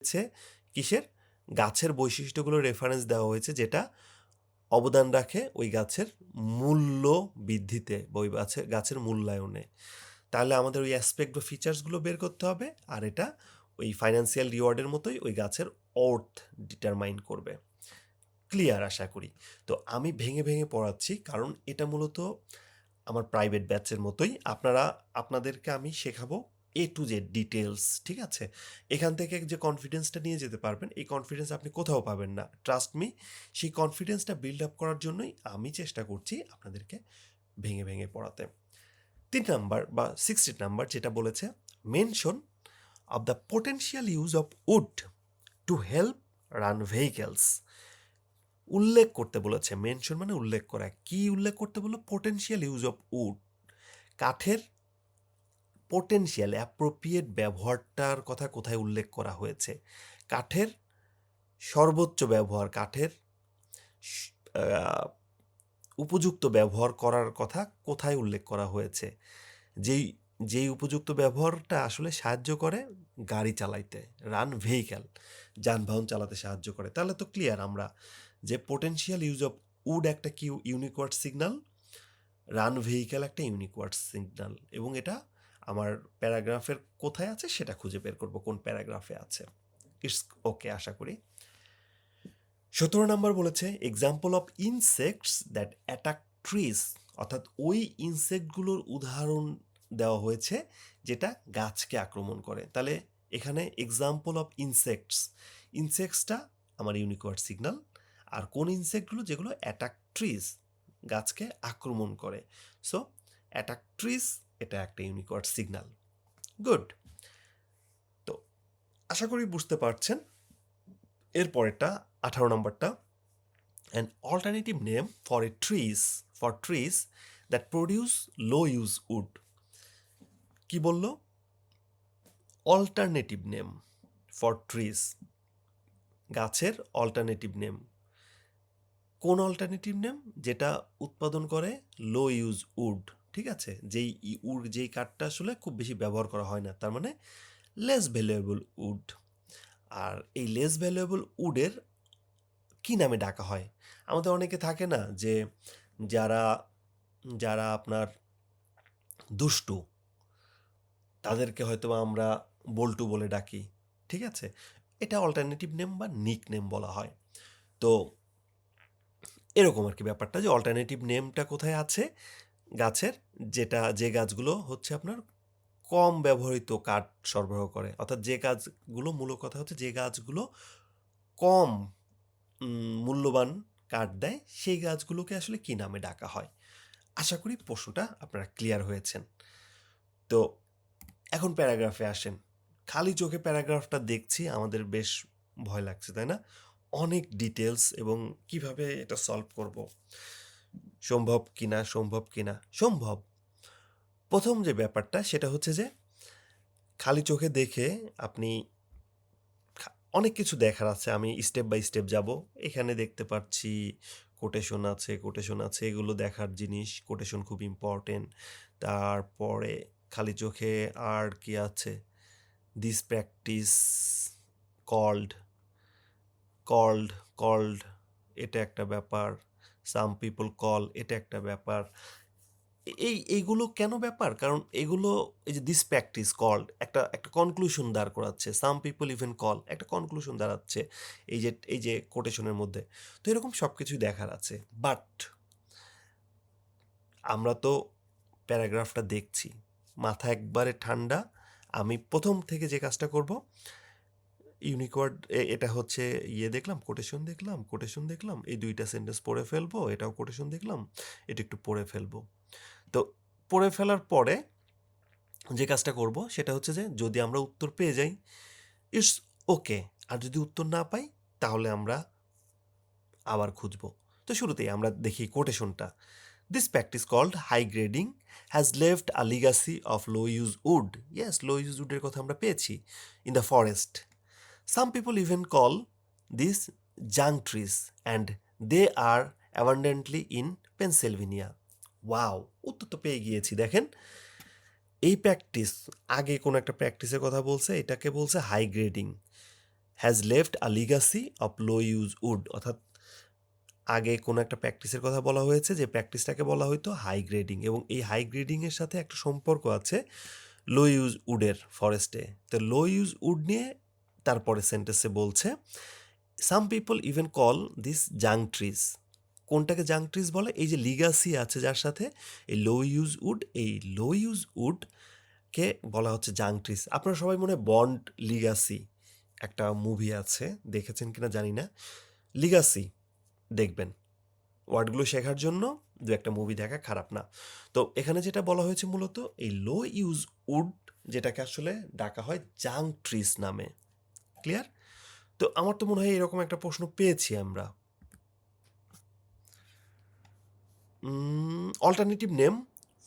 হচ্ছে কিসের? গাছের বৈশিষ্ট্যগুলো রেফারেন্স দেওয়া হয়েছে যেটা অবদান রাখে ওই গাছের মূল্য বৃদ্ধিতে বা ওই গাছের মূল্যায়নে। তাহলে আমাদের ওই অ্যাসপেক্ট বা ফিচার্সগুলো বের করতে হবে, আর এটা ওই ফাইন্যান্সিয়াল রিওয়ার্ডের মতোই ওই গাছের অর্থ ডিটারমাইন করবে। ক্লিয়ার আশা করি। তো আমি ভেঙে ভেঙে পড়াচ্ছি কারণ এটা মূলত আমার প্রাইভেট ব্যাচের মতোই আপনাদেরকে আমি শেখাবো এ টু জেড ডিটেলস, ঠিক আছে? এখান থেকে যে কনফিডেন্সটা নিয়ে যেতে পারবেন, এই কনফিডেন্স আপনি কোথাও পাবেন না, ট্রাস্ট মি। সেই কনফিডেন্সটা বিল্ড আপ করার জন্যই আমি চেষ্টা করছি আপনাদেরকে ভেঙে ভেঙে পড়াতে। 3 নাম্বার বা 16 নাম্বার যেটা বলেছে, mention of the potential use of wood to help run vehicles. উল্লেখ করতে বলেছে, মেনশন মানে উল্লেখ করা। কি উল্লেখ করতে বললো? পোটেনশিয়াল ইউজ অফ উড, কাঠের পোটেনশিয়াল অ্যাপ্রোপ্রিয়েট ব্যবহারটার কথা কোথায় উল্লেখ করা হয়েছে? কাঠের সর্বোচ্চ ব্যবহার, কাঠের উপযুক্ত ব্যবহার করার কথা কোথায় উল্লেখ করা হয়েছে? যেই যেই উপযুক্ত ব্যবহারটা আসলে সাহায্য করে গাড়ি চালাইতে, রান ভেহিক্যাল, যানবাহন চালাতে সাহায্য করে। তাহলে তো ক্লিয়ার আমরা যে পোটেনশিয়াল ইউজ অফ উড একটা কি unique word signal, run vehicle একটা ইউনিক ওয়ার্ড সিগন্যাল, এবং এটা আমার প্যারাগ্রাফের কোথায় আছে সেটা খুঁজে বের করব, কোন প্যারাগ্রাফে আছে। ইটস ওকে আশা করি। 17 নাম্বার বলেছে, example of insects that attack trees, অর্থাৎ ওই ইনসেক্টগুলোর উদাহরণ দেওয়া হয়েছে যেটা গাছকে আক্রমণ করে। তাহলে এখানে এক্সাম্পল অফ ইনসেক্টস, ইনসেক্টসটা আমার ইউনিক ওয়ার্ড সিগন্যাল, আর কোন ইনসেক্টগুলো? যেগুলো অ্যাটাক ট্রিজ, গাছকে আক্রমণ করে। সো অ্যাটাক ট্রিজ এটা একটা ইউনিক ওয়ার্ড সিগন্যাল। গুড। তো আশা করি বুঝতে পারছেন। এরপরেরটা 18 নাম্বারটা, an alternative name for trees that produce low use wood। কি বলল? অল্টারনেটিভ নেম ফর ট্রিজ, গাছের অল্টারনেটিভ নেম। কোন অল্টারনেটিভ নেম? যেটা উৎপাদন করে লো ইউজ উড, ঠিক আছে? যেই কাঠটা আসলে খুব বেশি ব্যবহার করা হয় না, তার মানে লেস ভ্যালুয়েবল উড। আর এই লেস ভ্যালুয়েবল উডের কি নামে ডাকা হয়? আমাদের অনেকে থাকে না যে যারা যারা আপনার দুষ্টু, তাদেরকে হয়তো আমরা বল্টু বলে ডাকি, ঠিক আছে? এটা অল্টারনেটিভ নেম বা নিক নেম বলা হয়। তো এরকম আর কি ব্যাপারটা, যে অল্টারনেটিভ নেমটা কোথায় আছে গাছের, যে গাছগুলো হচ্ছে আপনার কম ব্যবহৃত কাঠ সরবরাহ করে, অর্থাৎ যে গাছগুলো, মূল কথা হচ্ছে যে গাছগুলো কম মূল্যবান কাঠ দেয়, সেই গাছগুলোকে আসলে কি নামে ডাকা হয়। আশা করি প্রশ্নটা আপনারা ক্লিয়ার হয়েছেন। তো এখন প্যারাগ্রাফে আসেন। খালি চোখে প্যারাগ্রাফটা দেখছি, আমাদের বেশ ভয় লাগছে, তাই না? অনেক ডিটেলস, এবং কিভাবে এটা সলভ করব, সম্ভব কিনা? সম্ভব। প্রথম যে ব্যাপারটা সেটা হচ্ছে যে খালি চোখে দেখে আপনি অনেক কিছু দেখার আছে, আমি স্টেপ বাই স্টেপ যাব। এখানে দেখতে পাচ্ছি কোটেশন আছে, এগুলো দেখার জিনিস, কোটেশন খুব ইম্পর্টেন্ট। তারপরে খালি চোখে আর কি আছে? This practice, called called called এটা একটা ব্যাপার, সাম পিপল কল এটা একটা ব্যাপার। এইগুলো কেন ব্যাপার? কারণ এগুলো, এই যে দিস প্র্যাকটিস কল্ড একটা একটা কনক্লুশন দাঁড় করাচ্ছে, সাম পিপল ইভেন কল একটা কনক্লুশন দাঁড়াচ্ছে এই যে কোটেশনের মধ্যে। তো এরকম সব কিছুই দেখার আছে। বাট আমরা তো প্যারাগ্রাফটা দেখছি, মাথা একবারে ঠান্ডা। আমি প্রথম থেকে যে কাজটা করব, ইউনিক ওয়ার্ড, এটা হচ্ছে দেখলাম, কোটেশন দেখলাম, এই দুইটা সেন্টেন্স পড়ে ফেলবো, এটাও কোটেশন দেখলাম, এটা একটু পড়ে ফেলবো। তো পড়ে ফেলার পরে যে কাজটা করব সেটা হচ্ছে যে যদি আমরা উত্তর পেয়ে যাই, ইটস ওকে। আর যদি উত্তর না পাই, তাহলে আমরা আবার খুঁজব। তো শুরুতেই আমরা দেখি কোটেশনটা। This practice called high grading has left a legacy of low use wood. Yes, low use উডের কথা আমরা পেয়েছি। In the forest some people even call this junk trees and they are abundantly in Pennsylvania. Wow, উত্তর তো পেয়ে গিয়েছি। দেখেন, এই প্র্যাকটিস, আগে কোনো একটা প্র্যাকটিসের কথা বলছে, এটাকে বলছে high grading. Has left a legacy of low use wood, অর্থাৎ আগে কোনো একটা প্র্যাকটিসের কথা বলা হয়েছে, যে প্র্যাকটিসটাকে বলা হয়তো হাই গ্রেডিং, এবং এই হাই গ্রেডিংয়ের সাথে একটা সম্পর্ক আছে লো ইউজ উডের ফরেস্টে। তো লো ইউজ উড নিয়ে তারপরে সেন্টেন্সে বলছে সাম people even call this junk trees. কোনটাকে জাং ট্রিজ বলে? এই যে লিগাসি আছে যার সাথে এই লো ইউজ উড, এই লো ইউজ উডকে বলা হচ্ছে জাং ট্রিজ। আপনারা সবাই মনে হয় বন্ড লিগাসি একটা মুভি আছে, দেখেছেন কিনা জানি না। লিগাসি দেখবেন, ওয়ার্ডগুলো শেখার জন্য দু একটা মুভি দেখা খারাপ না। তো এখানে যেটা বলা হয়েছে মূলত এই লো ইউজ উড, যেটাকে আসলে ডাকা হয় জাং ট্রিজ নামে। ক্লিয়ার? তো আমার তো মনে হয় এরকম একটা প্রশ্ন পেয়েছি আমরা। Alternative name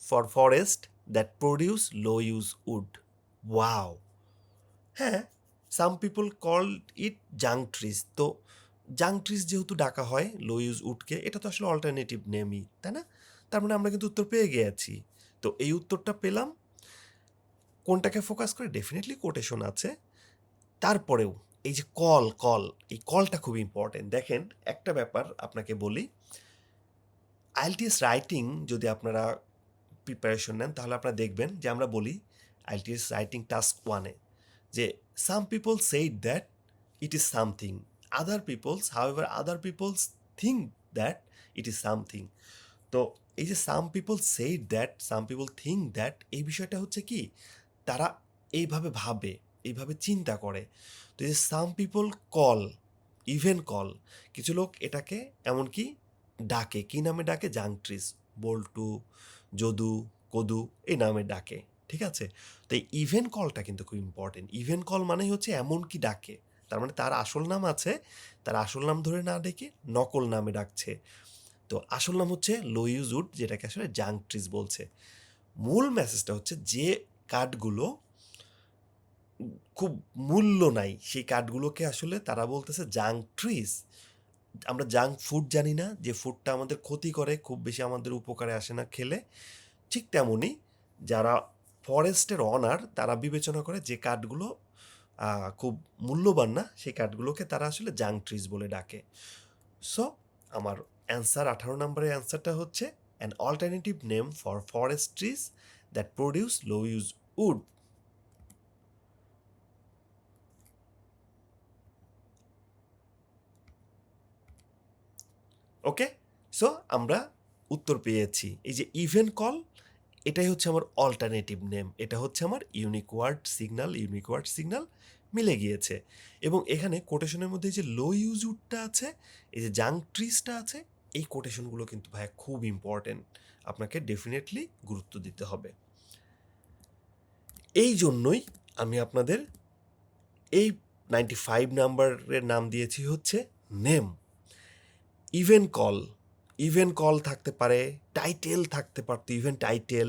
for forest that produce low use wood. Wow, হ্যাঁ, সাম পিপল কল ইট জাং ট্রিজ। তো জাং ট্রিজ যেহেতু ডাকা হয় লো ইউজ উডকে, এটা তো আসলে অল্টারনেটিভ নেমই, তাই না? তার মানে আমরা কিন্তু উত্তর পেয়ে গিয়েছি। তো এই উত্তরটা পেলাম কোনটাকে ফোকাস করে? ডেফিনেটলি কোটেশন আছে। তারপরেও এই যে এই কলটা খুব ইম্পর্টেন্ট। দেখেন একটা ব্যাপার আপনাকে বলি, আইএলটিএস রাইটিং যদি আপনারা প্রিপারেশন নেন তাহলে আপনারা দেখবেন যে আমরা বলি আইএলটিএস রাইটিং টাস্ক 1-এ যে some people said that it is something, other peoples think that it is something. তো এই যে some people said that, some people think that, এই বিষয়টা হচ্ছে কি, তারা এইভাবে ভাবে, এইভাবে চিন্তা করে। তো এই যে some people call, even call, কিছু লোক এটাকে এমনকি ডাকে, কি নামে ডাকে? জাংট্রিস, বল্টু, যদু, কদু, এই নামে ডাকে। ঠিক আছে? তো এই ইভেন কলটা কিন্তু খুব ইম্পর্টেন্ট। ইভেন কল মানেই হচ্ছে এমনকি ডাকে, তার মানে তার আসল নাম আছে, তার আসল নাম ধরে না ডেকে নকল নামে ডাকছে। তো আসল নাম হচ্ছে লো ইউজ উড, যেটাকে আসলে জাংট্রিস বলছে। মূল মেসেজটা হচ্ছে যে কার্ডগুলো খুব মূল্য নাই, সেই কার্ডগুলোকে আসলে তারা বলতেছে জাঙ্ক ট্রিজ। আমরা জাঙ্ক ফুড জানি না, যে ফুডটা আমাদের ক্ষতি করে, খুব বেশি আমাদের উপকারে আসে না খেলে। ঠিক তেমনই যারা ফরেস্টের অনার, তারা বিবেচনা করে যে কার্ডগুলো খুব মূল্যবান না, সেই কার্ডগুলোকে তারা আসলে জাঙ্ক ট্রিজ বলে ডাকে। সো আমার অ্যান্সার 18 নম্বরের অ্যান্সারটা হচ্ছে an alternative name for forest trees that produce low use wood. Okay, so আমরা উত্তর পেয়েছি। এই যে ইভেন কল, এটাই হচ্ছে আমার অল্টারনেটিভ নেম, এটা হচ্ছে আমার ইউনিক ওয়ার্ড সিগন্যাল মিলে গিয়েছে। এবং এখানে কোটেশনের মধ্যে যে লো ইউজউডটা আছে, এই যে জাঙ্ক ট্রিজটা আছে, এই কোটেশনগুলো কিন্তু ভাই খুব ইম্পর্টেন্ট, আপনাকে ডেফিনেটলি গুরুত্ব দিতে হবে। এই জন্যই আমি আপনাদের এই 95 নাম্বারের নাম দিয়েছি হচ্ছে নেম। ইভেন কল থাকতে পারে, টাইটেল থাকতে পারতো, ইভেন টাইটেল,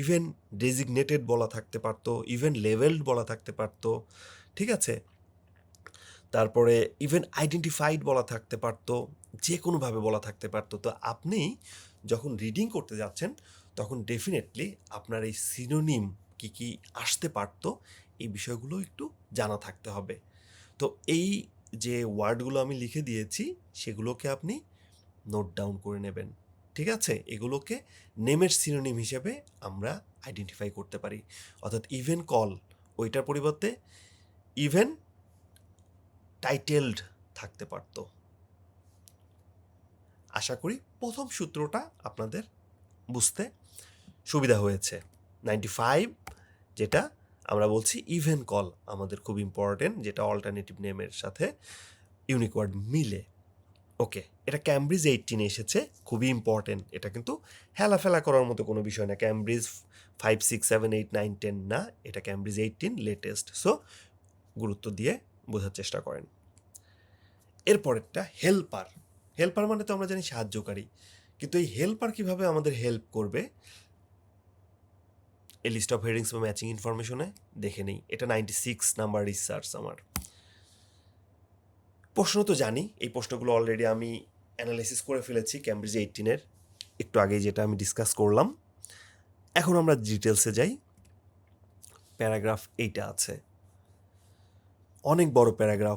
ইভেন ডেজিগনেটেড বলা থাকতে পারতো, ইভেন লেভেলড বলা থাকতে পারতো। ঠিক আছে? তারপরে ইভেন আইডেন্টিফাইড বলা থাকতে পারতো, যে কোনোভাবে বলা থাকতে পারতো। তো আপনি যখন রিডিং করতে যাচ্ছেন তখন ডেফিনেটলি আপনার এই সিনোনিম কি কি আসতে পারতো, এই বিষয়গুলো একটু জানা থাকতে হবে। তো এই যে ওয়ার্ডগুলো আমি লিখে দিয়েছি সেগুলোকে আপনি নোট ডাউন করে নেবেন। ঠিক আছে? এগুলোকে নেমের সিনোনিম হিসেবে আমরা আইডেন্টিফাই করতে পারি। অর্থাৎ ইভেন কল, ওইটার পরিবর্তে ইভেন টাইটেলড থাকতে পারত। আশা করি প্রথম সূত্রটা আপনাদের বুঝতে সুবিধা হয়েছে। 95 যেটা আমরা বলছি ইভেন কল আমাদের খুব ইম্পর্টেন্ট, যেটা অল্টারনেটিভ নেমের সাথে ইউনিক ওয়ার্ড মিলে। ওকে, এটা ক্যামব্রিজ 18 এসেছে, খুবই ইম্পর্টেন্ট। এটা কিন্তু হেলাফেলা করার মতো কোনো বিষয় না। ক্যামব্রিজ 5, 6, 7, 8, 9, 10 না, এটা ক্যামব্রিজ 18 লেটেস্ট। সো গুরুত্ব দিয়ে বোঝার চেষ্টা করেন। এরপরেরটা হেল্পার মানে তো আমরা জানি সাহায্যকারী, কিন্তু এই হেল্পার কিভাবে আমাদের হেল্প করবে এই লিস্ট অফ হেডিংস বা ম্যাচিং ইনফরমেশনে দেখে নেই। এটা 96 নাম্বার রিসার্চ আমার। প্রশ্ন তো জানি, এই প্রশ্নগুলো অলরেডি আমি অ্যানালাইসিস করে ফেলেছি ক্যামব্রিজ 18-এর একটু আগেই, যেটা আমি ডিসকাস করলাম। এখন আমরা ডিটেলসে যাই। প্যারাগ্রাফ এইটা আছে, অনেক বড় প্যারাগ্রাফ,